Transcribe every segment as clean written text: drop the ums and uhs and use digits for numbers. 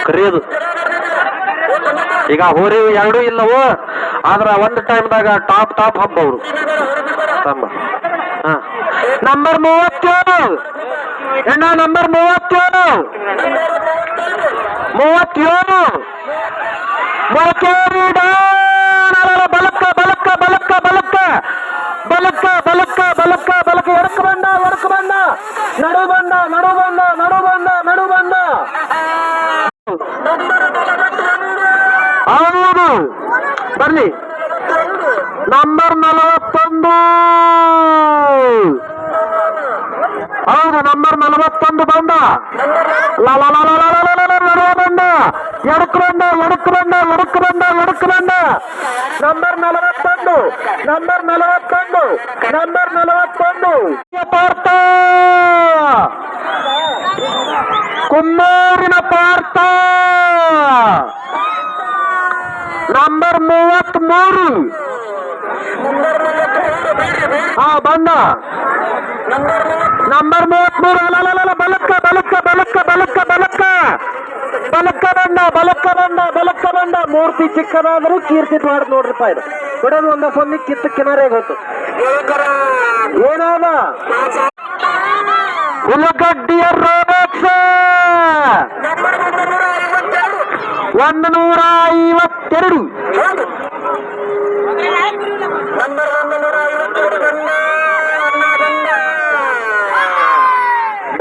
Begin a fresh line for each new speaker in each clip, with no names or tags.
ಕರಿಯೋದು. ಈಗ ಹೋರಿ ಎರಡೂ ಇಲ್ಲವು, ಆದ್ರ ಒಂದು ಟೈಮ್ದಾಗ ಟಾಪ್ ಹಬ್ಬ ಅವರು. ನಂಬರ್ 37 ಹೆಣ್ಣ, ನಂಬರ್ 37 ಬಲಕ್ಕ ಬಲಕ್ಕ ಬಲಕ್ಕ ಬಲಕ್ಕ ಬಲಕ್ಕ ಬಲಕ್ಕ ಬಲಕ್ಕ ಬಲಕ್ಕ ಎಡಕ್ಕೆ ಬಂದ ನಡು ಬಂದ ಹೌದು ಬರ್ಲಿ. ನಂಬರ್ 41 ಹೌದು, ನಂಬರ್ 41 ಬಂದ. ಬಂದ ಎಡಕ್ಕೆ ಬಂದ ನಂಬರ್ 41 ಪಾರ್ಥ, ಕುಮ್ಮೂರಿನ ಪಾರ್ಥ. ನಂಬರ್ 33 ಬಂದ. ನಂಬರ್ 33 ಬಲಕ್ಕ ಬಂದ. ಮೂರ್ತಿ ಚಿಕ್ಕದಾದರೂ ಕೀರ್ತಿ ಮಾಡಿ ನೋಡ್ರಿಪ್ಪ. ಇದು ಬಿಡೋದು ಒಂದ ಸೊನ್ನೆ ಕಿತ್ತು ಕಿನಾರೇ ಗೊತ್ತು. ಏನಾದ ಹುಲಗಡ್ಡಿಯ ರೋಬೇಕ್ಸ 152.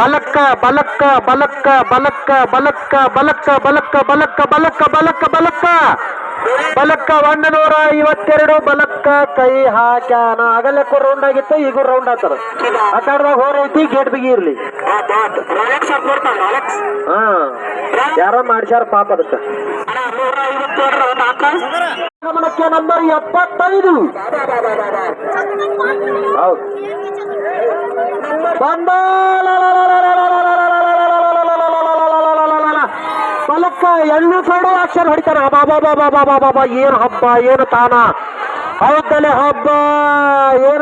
ಬಲಕ್ಕ ಬಲಕ್ಕ ಬಲಕ್ಕ ಬಲಕ್ಕ ಬಲಕ್ಕ ಬಲಕ್ಕ ಬಲಕ್ಕ ಬಲಕ್ಕ ಬಲಕ್ಕ ಬಲಕ್ಕ ಬಲಕ್ಕ ಬಲಕ್ಕ 152 ಬಲಕ್ಕ ಕೈ ಹಾಕ್ಯಾನ. ಆಗಲಕ್ಕೂ ರೌಂಡ್ ಆಗಿತ್ತು, ಈಗ ರೌಂಡ್ ಆಗ್ತಾರ. ಆ ಕಡೆದಾಗ ಹೋರೈತಿ, ಗೇಟ್ ಬಿಗಿ ಇರ್ಲಿ. ಯಾರ ಮಾಡ್ಸ್ಯಾರ ಪಾಪ ಅದಕ್ಕ. ಗಮನಕ್ಕೆ ನಂಬರ್ 75 ಹೌದು ಬಂದ. ಬಲಕ್ಕ ಎಣ್ಣು ಸೈಡು ಅಕ್ಷರ ಹೊಡಿತಾನ. ಬಾಬಾ ಏನ್ ಹಬ್ಬ, ಏನು ತಾನ, ಹೌದಲೆ ಹಬ್ಬ, ಏನ್